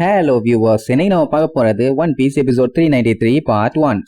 Hello viewers, இன்னைக்கு நம்ம பார்க்க போறது One Piece episode 393 part 1.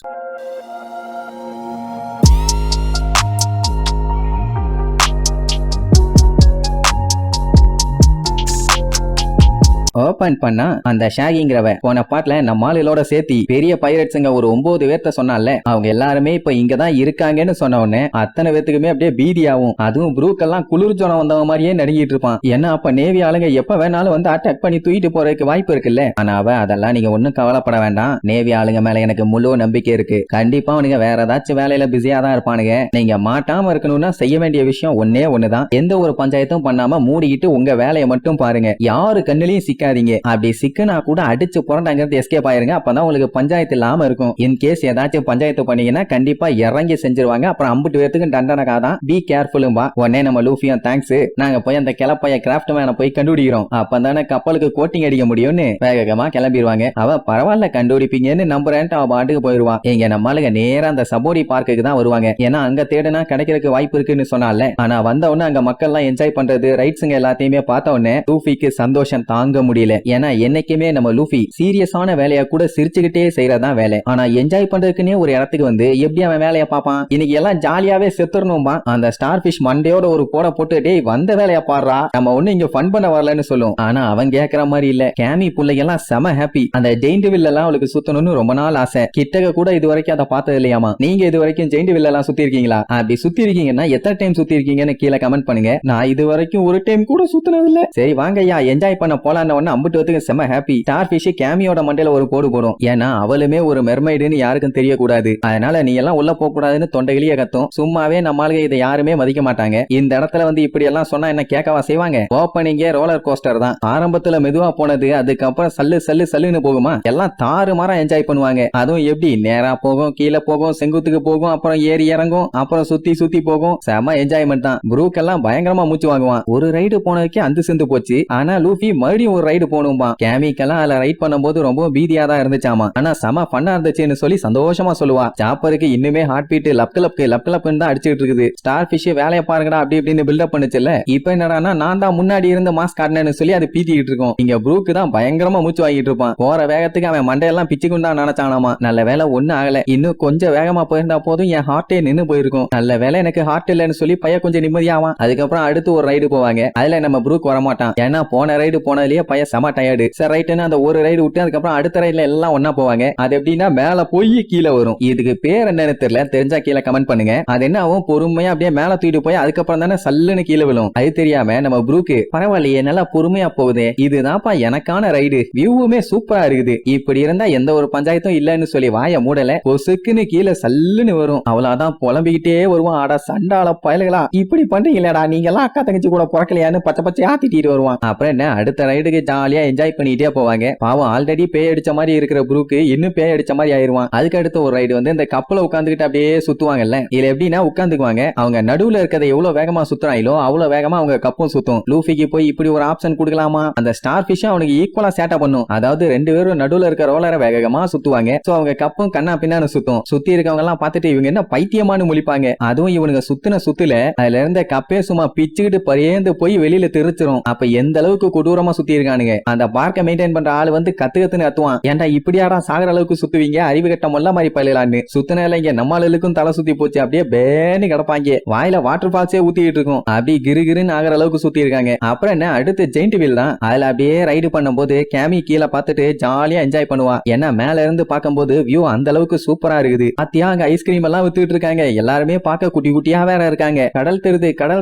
Open பண்ணா அந்த ஷாகிங்கிறவ போன பாட்டுல நம்ம ஆளுகளோட சேர்த்தி பெரிய பைரட்ஸுங்க ஒரு 9 பேர்த்த சொன்னால அவங்க எல்லாருமே இப்ப இங்கதான் இருக்காங்கன்னு சொன்ன உடனே அத்தனை பேத்துக்குமே அப்படியே பீதியாகும். அதுவும் ப்ரூக்கெல்லாம் குளிர் ஜோனம் வந்தவங்க மாதிரியே நடுங்கிட்டு இருப்பான். ஏன்னா அப்ப நேவி ஆளுங்க எப்ப வேணாலும் வந்து அட்டாக் பண்ணி தூக்கிட்டு போறதுக்கு வாய்ப்பு இருக்குல்ல. ஆனா அவ அதெல்லாம் நீங்க ஒண்ணும் கவலைப்பட வேண்டாம், நேவி ஆளுங்க மேல எனக்கு முழு நம்பிக்கை இருக்கு. கண்டிப்பா அவனுங்க வேற ஏதாச்சும் வேலையில பிஸியா தான் இருப்பானுங்க. நீங்க மாட்டாம இருக்கணும்னா செய்ய வேண்டிய விஷயம் ஒன்னே ஒண்ணுதான், எந்த ஒரு பஞ்சாயத்தும் பண்ணாம மூடிக்கிட்டு உங்க வேலையை மட்டும் பாருங்க. யாரு கண்ணிலையும் சிக்காதீங்க. அப்படி சிக்கனா கூட அடிச்சு புரண்டாங்கிறது எஸ்கேப் ஆயிருங்க. அப்பதான் உங்களுக்கு பஞ்சாயத்து இல்லாம இருக்கும். இன் கேஸ் ஏதாச்சும் பஞ்சாயத்து பண்ணீங்கன்னா கண்டிப்பா இறங்கி செஞ்சிருவாங்க. அப்புறம் 50 பேருக்கு தண்டனைக்காதான். பி கேர்ஃபுல்லும்பா. உடனே நம்ம லூஃபியும் தேங்க்ஸ், நாங்க போய் அந்த கிளப்பைய கிராஃப்ட் மேன போய் கண்டுபிடிக்கிறோம், அப்பதானே கப்பலுக்கு கோட்டிங் அடிக்க முடியும்னு வேகமா கிளம்பிடுவாங்க. அவ பரவாயில்ல கண்டுபிடிப்பீங்கன்னு நம்புறேன்ட்டு அவ பாட்டுக்கு போயிருவான். எங்க நம்மளுங்க நேரா அந்த சபோடி பார்க்குக்கு தான் வருவாங்க. ஏன்னா அங்க தேடுனா கிடைக்கிறதுக்கு வாய்ப்பு இருக்குன்னு சொன்னால. ஆனா வந்த உடனே அங்க மக்கள் எல்லாம் என்ஜாய் பண்றது ரைட்ஸுங்க எல்லாத்தையுமே பார்த்த உடனே லூஃபிக்கு சந்தோஷம் தாங்க முடியல. ஏன்னா என்னைக்குமே நம்ம லூஃபி சீரியஸான வேலையை கூட சிரிச்சுக்கிட்டே செய்யறதா வேலை. ஆனா என்ஜாய் பண்றதுக்குன்னே ஒரு இடத்துக்கு வந்து எப்படி அவன் வேலையை பார்ப்பான்? இன்னைக்கு எல்லாம் ஜாலியாவே செத்துறணும்பா. அந்த ஸ்டார் பிஷ் மண்டையோட ஒரு போட போட்டு டேய் வந்த வேலையை பாடுறா, நம்ம ஒண்ணு இங்க ஃபன் பண்ண வரலன்னு சொல்லும். ஆனா அவன் கேட்கற மாதிரி இல்ல. கேமி புள்ளைங்கெல்லாம் செம ஹாப்பி. அந்த ஜெயிண்ட் வில் எல்லாம் அவளுக்கு சுத்தணும்னு ரொம்ப நாள் ஆசை. கிட்டக கூட இது வரைக்கும் அதை பார்த்தது இல்லையாமா. நீங்க இது வரைக்கும் ஜெயிண்ட் வில் எல்லாம் சுத்தி இருக்கீங்களா? அப்படி சுத்தி இருக்கீங்கன்னா எத்தனை டைம் சுத்தி இருக்கீங்கன்னு கீழே கமெண்ட் பண்ணுங்க. நான் இது வரைக்கும் ஒரு டைம் கூட சுத்தினதில்லை. சரி வாங்க ஐயா என்ஜாய் பண்ண போலான்னு ஒன்னு அம்பிட்டு செம ஹாப்பி. ஸ்டார் ஃபிஷ் கேமியோட மண்டையில ஒரு போடு போடும். ஏன்னா அவளுமே ஒரு மெர்மைடுன்னு யாருக்கும் தெரியக்கூடாது. அதனால நீ எல்லாம் உள்ள போக கூடாதுன்னு தொண்டைகளியே கத்தும். சும்மாவே நம்மளுக்கு இதை யாருமே மதிக்க மாட்டாங்க. இந்த இடத்துல வந்து இப்படி எல்லாம் சொன்னா என்ன கேட்கவா செய்வாங்க? ஓப்பனிங்கே ரோலர் கோஸ்டர் தான். ஆரம்பத்துல மெதுவா போனது, அதுக்கப்புறம் சல்லு சல்லு சல்லுன்னு போகுமா. எல்லாம் தாறு மாறா என்ஜாய் பண்ணுவாங்க. அதுவும் எப்படி நேரா போகும், கீழே போகும், செங்குத்துக்கு போகும், அப்புறம் ஏறி இறங்கும், அப்புறம் சுத்தி சுத்தி போகும். செம என்ஜாய்மெண்ட் தான். ப்ரூக் எல்லாம் பயங்கரமா மூச்சு வாங்குவான். ஒரு ரைடு போனதுக்கே அந்த செந்து போச்சு. ஆனா லூஃபி மறுபடியும் ஒரு ரைடு போகணும்பா. கேமிக்கெல்லாம் அதுல ரைட் பண்ணும்போது ரொம்ப பீதியா தான் இருந்துச்சாமா. ஆனா செம ஃபன்னா இருந்துச்சுன்னு சொல்லி சந்தோஷமா சொல்லுவா. சாப்பருக்கு இன்னுமே ஹார்ட் பீட் லப்கலப்னு தான் அடிச்சுட்டு இருக்குது. ஸ்டார் ஃபிஷ் வேலையை பாருங்கடா அப்படி இப்படின்னு பில்டப் பண்ணுச்சுல்ல. இப்ப என்னடானா நான் தான் முன்னாடி இருந்த மாஸ்க் காட்டினேன்னு சொல்லி அது பீத்திக்கிட்டு இருக்கும். இங்க ப்ரூக் தான் பயங்கரமா மூச்சு வாங்கிட்டு இருப்பான். போற வேகத்துக்கு அவன் மண்டையெல்லாம் பிச்சுக்குண்டா நினைச்சானாமா. நல்ல வேலை ஒண்ணு ஆகல. இன்னும் கொஞ்சம் வேகமா போயிருந்தா போதும் என் ஹார்ட்டே நின்னு போயிருக்கும். நல்ல வேலை எனக்கு ஹார்ட் இல்லன்னு சொல்லி பையன் கொஞ்சம் நிம்மதியாவான். அதுக்கப்புறம் அடுத்து ஒரு ரைடு போவாங்க. அதுல நம்ம ப்ரூக் வரமாட்டான். ஏன்னா போன ரைடு போனதுலயே பையன் செம டயர்டு. சரி ரைட்டுன்னு அந்த ஒரு ரைடு விட்டு அதுக்கப்புறம் அடுத்த ரைட்ல எல்லாம் ஒன்னா போவாங்க. அது எப்படின்னா மேல போய் கீழே வரும். இதுக்கு பேர் என்னன்னு தெரியல, தெரிஞ்சா கீழே கமெண்ட் பண்ணுங்க. அது என்ன ஆகும், பொறுமையா அப்படியே மேல தூக்கிட்டு போய் அதுக்கப்புறம் தானே சல்லுன்னு கீழே விழும். அது தெரியாம நம்ம ப்ரூக்கு பரவாயில்லையே நல்லா பொறுமையா போகுது, இதுதான்ப்பா எனக்கான ரைடு, வியூவுமே சூப்பரா இருக்குது, இப்படி இருந்தா எந்த ஒரு பஞ்சாயத்தும் இல்லன்னு சொல்லி வாய மூடல பொசுக்குன்னு கீழே சல்லுன்னு வரும். அவ்வளவுதான் புலம்பிக்கிட்டே வருவான். ஆடா சண்டால பயலுகளா இப்படி பண்றீங்களா, நீங்க எல்லாம் அக்கா தங்கச்சி கூட பிறக்கலையான்னு பச்சை பச்சையா திட்டிட்டு வருவான். அப்புறம் என்ன அடுத்த ரைடுக்கு ஜாலியா என்ஜாய் பண்ணிட்டே போவாங்க. பாவம் ஆல்ரெடி பேய் அடிச்ச மாதிரி இருக்கிற ப்ரூக்கு இன்னும் பேய் அடிச்ச மாதிரி ஆயிருவான். அதுக்கு அடுத்த ஒரு ரைடு வந்து இந்த கப்பல உட்காந்துக்கிட்டு அப்படியே சுத்துவாங்கல்ல. இதுல எப்படின்னா உட்காந்துக்குவாங்க, அவங்க நடுவுல இருக்கிறத எவ்வளவு வேகமா சுத்துறாங்களோ அவ்வளவு வேகமா அவங்க கப்பும் சுத்தும். லூஃபிக்கு போய் இப்படி ஒரு ஆப்ஷன் கொடுக்கலாமா, அந்த ஸ்டார் ஃபிஷ் அவனுக்கு ஈக்குவலா சேட்டா பண்ணும். அதாவது ரெண்டு பேரும் நடுவுல இருக்க ரோலரை வேகமா சுத்துவாங்க. சோ அவங்க கப்பும் கண்ணா பின்னான்னு சுத்தும். சுத்தி இருக்கவங்க எல்லாம் பார்த்துட்டு இவங்க என்ன பைத்தியமானு முழிப்பாங்க. அதுவும் இவனுங்க சுத்தின சுத்துல அதுல இருந்த கப்பே சும்மா பிச்சுக்கிட்டு பரியேந்து போய் வெளியில தெரிச்சிரும். அப்ப எந்த அளவுக்கு கொடூரமா சுத்தி இருக்கானுங்க. அந்த பார்க்க மெயின்டைன் பண்ற ஆளு வந்து கத்துன்னு கத்துவான். ஏன்டா இப்படியாடா சாகர அளவுக்கு சுத்துவீங்க, அறிவு கட்ட மொல்ல மாதிரி பயிலான்னு. சுத்தினால இங்க நம்ம ஆளுக்கும் தலை சுத்தி போச்சு. அப்படியே பேன்னு கிடப்பாங்க. வாயில வாட்டர் ஃபால்ஸே ஊத்திட்டு இருக்கும். அப்படி கிருகிருன்னு ஆகிற அளவுக்கு சுத்தி இருக்காங்க. அப்புறம் என்ன அடுத்து ஜெயிண்ட் வில் தான். அதுல அப்படியே ரைடு பண்ணும்போது கேமி கீழே பார்த்துட்டு ஜாலியா என்ஜாய் பண்ணுவா. ஏன்னா மேல இருந்து பார்க்கும்போது வியூ அந்த அளவுக்கு சூப்பரா இருக்குது. அத்தியா அங்க ஐஸ்கிரீம் எல்லாம் வித்துட்டு இருக்காங்க. எல்லாருமே பார்க்க குட்டி குட்டியா வேற இருக்காங்க. கடல்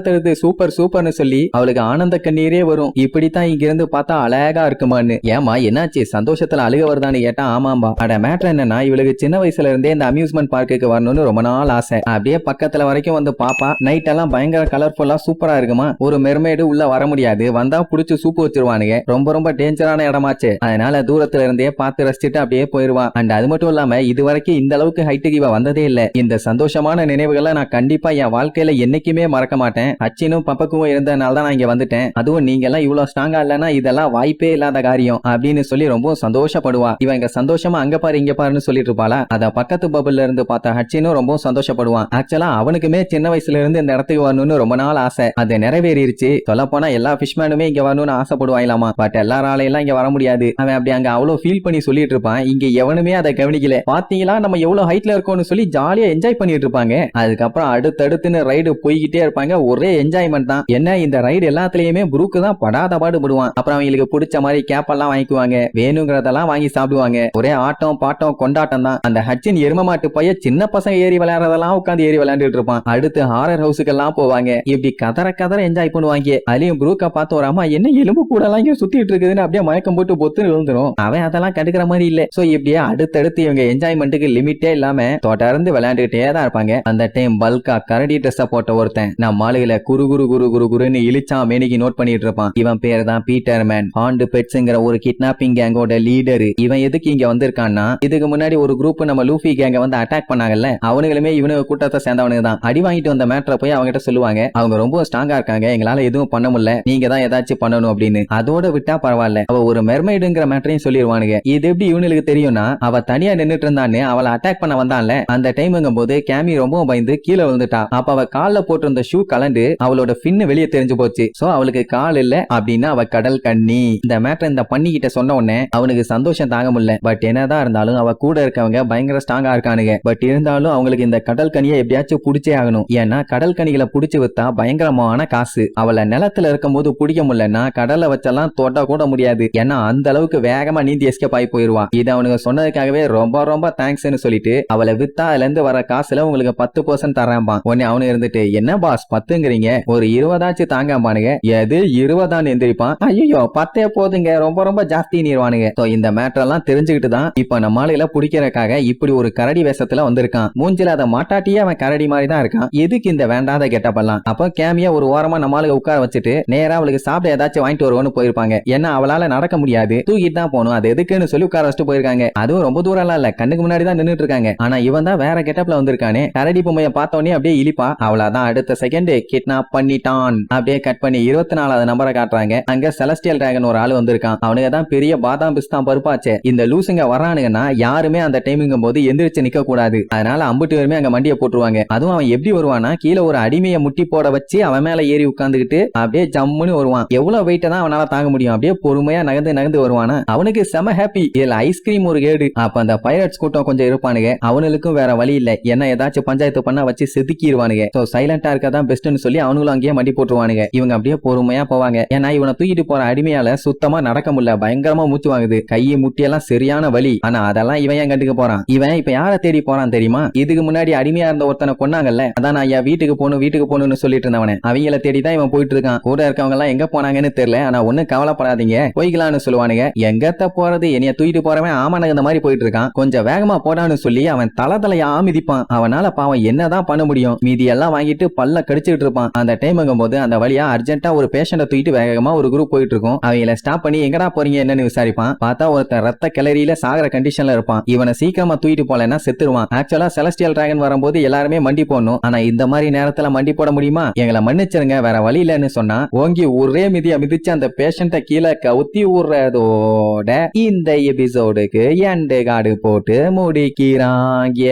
தெருது சூப்பர் சூப்பர்னு சொல்லி அவளுக்கு ஆனந்த கண்ணீரே வரும். இப்படித்தான் இங்க இருந்து பார்த்தா அழகா இருக்குமான்னு. ஏமா என்னாச்சு சந்தோஷத்துல அழுக வருதான்னு கேட்டா ஆமாம்பா. அட மேட்டர் என்னன்னா இவளுக்கு சின்ன வயசுல இருந்தே இந்த அம்யூஸ்மெண்ட் பார்க்குக்கு வரணும்னு ரொம்ப நாள் ஆசை. அப்படியே பக்கத்துல வரைக்கும் வந்து பாப்பா. நைட் எல்லாம் பயங்கர கலர்ஃபுல்லா சூப்பரா இருக்குமா. ஒரு மெர்மைடு உள்ள வர முடியாது, வந்தா புடிச்சு சூப்பு வச்சிருவானுங்க. ரொம்ப ரொம்ப டேஞ்சரான இடமாச்சு. அதனால தூரத்துல இருந்தே பார்த்து ரசிச்சுட்டு அப்படியே போயிருவா. அண்ட் அது மட்டும் இல்லாம இது வரைக்கும் இந்த அளவுக்கு ஹைட்டுக்கு இவ வந்ததே இல்ல. இந்த சந்தோஷமான நினைவுகளை நான் கண்டிப்பா என் வாழ்க்கையில என்னைக்குமே மறக்க மாட்டேன். அச்சினும் பப்பக்கும் இருந்ததுனால தான் நான் இங்க வந்துட்டேன். அதுவும் நீங்க எல்லாம் இவ்வளவு ஸ்ட்ராங்கா இல்லன்னா இதெல்லாம் வாய்ப்பே இல்லாத காரியம் அப்படின்னு சொல்லி ரொம்ப சந்தோஷப்படுவா. இவங்க சந்தோஷமா அங்க பாரு இங்க பாருன்னு சொல்லிட்டு இருப்பாளா. அத பக்கத்து பபுல்ல இருந்து பார்த்த ஹட்சினும் ரொம்ப சந்தோஷப்படுவான். ஆக்சுவலா அவனுக்குமே சின்ன வயசுல இருந்து இந்த இடத்துக்கு வரணும்னு ரொம்ப நாள் ஆசை. அது நிறைவேறிடுச்சு. சொல்ல போனா எல்லா ஃபிஷ்மேனுமே இங்க வரணும்னு ஆசைப்படுவாங்களாமா. பட் எல்லாராலையும் இங்க வர முடியாது. அவன் அப்படி அங்க அவ்வளவு ஃபீல் பண்ணி சொல்லிட்டு இருப்பான். இங்க எவனுமே அதை கவனிக்கல. பாத்தீங்களா நம்ம எவ்வளவு ஹைட்ல இருக்கோம்னு சொல்லி ஜாலியா என்ஜாய் பண்ணிட்டு இருப்பாங்க. அதுக்கப்புறம் அடுத்தடுத்துன்னு ரைடு போய்கிட்டே இருப்பாங்க. ஒரே என்ஜாய்மெண்ட் தான். என்ன இந்த ரைடு எல்லாத்துலயுமே புரூக்கு தான் படாத பாடுபடுவான். அப்புறம் அவங்களுக்கு பிடிச்ச மாதிரி கேப் எல்லாம் வாங்கிக்குவாங்க. வேணுங்கிறதெல்லாம் வாங்கி சாப்பிடுவாங்க. ஒரே ஆட்டம் பாட்டம் கொண்டாட்டம் தான். அந்த ஹட்சின் எரும மாட்டு பைய சின்ன பசங்க ஏறி விளையாடுறதெல்லாம் உட்காந்து ஏறி விளையாண்டுட்டு இருப்பான். அடுத்து ஹாரர் ஹவுஸுக்கு எல்லாம் போவாங்க. இப்படி கதற கதற என்ஜாய் பண்ணுவாங்க. அதுலயும் புரூக்க பார்த்து ஒரு அம்மா என்ன எலும்பு கூட எல்லாம் இங்க சுத்திட்டு இருக்குதுன்னு அப்படியே மயக்கம் போட்டு பொத்து விழுந்துரும். அவன் அதெல்லாம் கண்டுக்கிற மாதிரி இல்ல. சோ இப்படியே அடுத்தடுத்து இவங்க என்ஜாய்மெண்ட்டுக்கு லிமிட்டே இல்லாம தொடர்ந்து விளையாண்டுட்டே தான் இருப்பாங்க. அந்த டைம் பல்கா கரடி ட்ரெஸ் போட்ட ஒருத்தன் நம்ம ஆளுகளை குரு குரு குரு குரு குருன்னு இழிச்சா மேனிக்கு நோட் பண்ணிட்டு இருப்பான். இவன் பேர் தான் பீட்டர் மேன். ஹாண்ட் பெட்ஸ்ங்கிற ஒரு கிட்னாப்பிங் கேங்கோட லீடர். இவன் எதுக்கு இங்க வந்திருக்கான்னா, இதுக்கு முன்னாடி ஒரு குரூப் நம்ம லூஃபி கேங்க வந்து அட்டாக் பண்ணாங்கல்ல, அவனுங்களுமே இவனுக்கு கூட்டத்தை சேர்ந்தவனுக்கு தான். அடி வாங்கிட்டு வந்த மேட்டரை போய் அவங்க கிட்ட சொல்லுவாங்க. அவங்க ரொம்ப ஸ்ட்ராங்கா இருக்காங்க, எங்களால எதுவும் பண்ண முடியல, நீங்க தான் ஏதாச்சும் பண்ணணும் அப்படின்னு. அதோட விட்டா பரவாயில்ல, அவ ஒரு மெர்மைடுங்கிற மேட்டரையும் சொல்லிடுவானுங்க. இது எப்படி இவனுக்கு தெரியும்னா, அவ தனியா நின்னுட்டு இருந்தான்னு அவளை அட்டாக் பண்ண வந்தான்ல, அந்த டைம்ங்கும் போது கேமி ரொம்ப பயந்து கீழே விழுந்துட்டா. அப்ப அவ கால்ல போட்டிருந்த ஷூ கலண்டு அவளோட பின்னு வெளியே தெரிஞ்சு போச்சு. சோ அவளுக்கு கால் இல்ல அப்படின்னா அவ கடல் கண்ணி. இந்த மேட்டர் இந்த பண்ணிக்கிட்ட சொன்ன உடனே அவனுக்கு சந்தோஷம் தாங்க முடியல. பட் என்னதான் இருந்தாலும் அவ கூட இருக்கவங்க பயங்கர ஸ்ட்ராங்கா இருக்கானுங்க. பட் இருந்தாலும் அவங்களுக்கு இந்த கடல் கனியை எப்படியாச்சும் புடிச்சே ஆகணும். ஏன்னா கடல் கனிகளை புடிச்சு வித்தா பயங்கரமான காசு. அவளை நிலத்துல இருக்கும் போது பிடிக்க முடியலன்னா கடலை வச்செல்லாம் தொட்ட கூட முடியாது. ஏன்னா அந்த அளவுக்கு வேகமா நீந்தி எஸ்கேப் ஆகி போயிருவா. இது அவனுக்கு சொன்னதுக்காகவே ரொம்ப ரொம்ப தேங்க்ஸ்னு சொல்லிட்டு அவளை வித்தா அதுல இருந்து வர காசுல உங்களுக்கு 10% தரேன்பா. உடனே அவனு இருந்துட்டு என்ன பாஸ் 10ங்கிறீங்க, ஒரு 20 தாங்கம்பானுங்க. எது 20 எந்திரிப்பான். ஐயோ 10 போதுங்க, ரொம்ப ரொம்ப ஜாஸ்தி நீர்வானுங்க. இந்த மேட்டர் எல்லாம் தெரிஞ்சுக்கிட்டு தான் இப்ப நம்ம ஆளுல பிடிக்கிறதுக்காக இப்படி ஒரு கரடி வேஷத்துல வந்திருக்கான். மூஞ்சில அதை மாட்டாட்டியே அவன் கரடி மாதிரி தான் இருக்கான். எதுக்கு இந்த வேண்டாத கெட்டப்பெல்லாம். அப்ப கேமியா ஒரு ஓரமா நம்ம ஆளுக உட்கார வச்சுட்டு நேரா அவளுக்கு சாப்பிட ஏதாச்சும் வாங்கிட்டு வருவோன்னு போயிருப்பாங்க. ஏன்னா அவளால நடக்க முடியாது, தூக்கிட்டு தான் போகணும், அது எதுக்குன்னு சொல்லி உட்கார வச்சுட்டு போயிருக்காங்க. அதுவும் ரொம்ப தூரம் இல்ல, கண்ணுக்கு முன்னாடி தான் நின்னுட்டு இருக்காங்க. ஆனா இவன் தான் வேற கெட்டப்ல வந்திருக்கானே. கரடி பொம்மையை பார்த்தோன்னே அப்படியே இழிப்பா. அவளாதான் அடுத்த செகண்ட் கிட்னாப் பண்ணிட்டான். அப்படியே கட் பண்ணி 24வது நம்பரை காட்டுறாங்க. அங்க செலஸ்டியல் டிராகன் ஒரு ஆள் வந்திருக்கான். அவனுக்கு தான் பெரிய பாதாம் பிஸ்தா பருப்பாச்சே. இந்த லூசுங்க வரானுங்கன்னா யாருமே அந்த டைமிங்கும் போது எந்திரிச்சு நிக்க கூடாது. அதனால அம்புட்டு பேருமே அங்க மண்டியை போட்டுருவாங்க. அதுவும் அவன் எப்படி வருவானா, கீழே ஒரு அடிமையை முட்டி போட வச்சு அவன் மேல ஏறி உட்கார்ந்துகிட்டு அப்படியே ஜம்முன்னு வருவான். எவ்வளவு வெயிட்ட தான் அவனால தாங்க முடியும். அப்படியே பொறுமையா நகர்ந்து நகர்ந்து வருவானா. அவனுக்கு செம ஹாப்பி. இதுல ஐஸ்கிரீம் ஒரு கேடு. அப்ப அந்த பைரட்ஸ் கூட்டம் கொஞ்சம் இருப்பானுங்க. அவனுக்கும் வேற வழி இல்ல, என்ன ஏதாச்சும் பஞ்சாயத்து பண்ண வச்சு செதுக்கிடுவானுங்க. சோ சைலண்டா இருக்கதான் பெஸ்ட்னு சொல்லி அவனுங்களும் அங்கேயே மண்டி போட்டுருவானுங்க. இவங்க அப்படியே பொறுமையா போவாங்க. ஏன்னா இவனை தூக்கிட்டு போற அடிமையால சுத்தமா நடக்க முடியல, பயங்கரமா மூச்சு வாங்குது, கையை முட்டியெல்லாம் சரியான வலி. ஆனா அதெல்லாம் இவன் ஏன் கண்டுக்க போறான். இவன் இப்ப யார தேடி போறான் தெரியுமா? இதுக்கு முன்னாடி அடிமையா இருந்த ஒருத்தனை கொன்னாங்கல்ல, அதான் ஐயா வீட்டுக்கு போகணும்னு சொல்லிட்டு இருந்தவனே, அவங்கள தேடி தான் இவன் போயிட்டு இருக்கான். கூட இருக்கவங்க எல்லாம் எங்க போனாங்கன்னு தெரியல. ஆனா ஒன்னும் கவலைப்படாதீங்க, போய்க்கலான்னு சொல்லுவானுங்க. எங்கத்த போறது, என்னைய தூக்கிட்டு போறவன் ஆமானங்க இந்த மாதிரி போயிட்டு இருக்கான், கொஞ்சம் வேகமா போடான்னு சொல்லி அவன் தலையா மிதிப்பான். அவனால பாவம் என்னதான் பண்ண முடியும். மீதி எல்லாம் வாங்கிட்டு பல்ல கடிச்சிட்டு இருப்பான். அந்த டைம்ங்கும் போது அந்த வழியா அர்ஜென்ட்டா ஒரு பேஷண்ட தூக்கிட்டு வேகமா ஒரு குரூப் போயிட்டு இருக்கும். அவங்கள ஸ்டாப் பண்ணி எங்கடா போறீங்க என்னன்னு விசாரிப்பான். பார்த்தா ஒருத்தன் ரத்த கிளறியில சாகர கண்டிஷன்ல இருப்பான். இவனை சீக்கிரமா தூக்கிட்டு போலன்னா செத்துருவான். ஆக்சுவலா செலஸ்டியல் டிராகன் வரும்போது எல்லாருமே மண்டி போடணும். ஆனா இந்த மாதிரி நேரத்துல மண்டி போட முடியுமா? எங்களை மன்னிச்சிருங்க, வேற வழி இல்லன்னு சொன்னா ஓங்கி ஒரே மிதியா மிதிச்சு அந்த பேஷண்ட கீழே கவுத்தி விடுறதோட இந்த எபிசோடுக்கு எண்டு கார்டு போட்டு முடிக்கிறாங்க.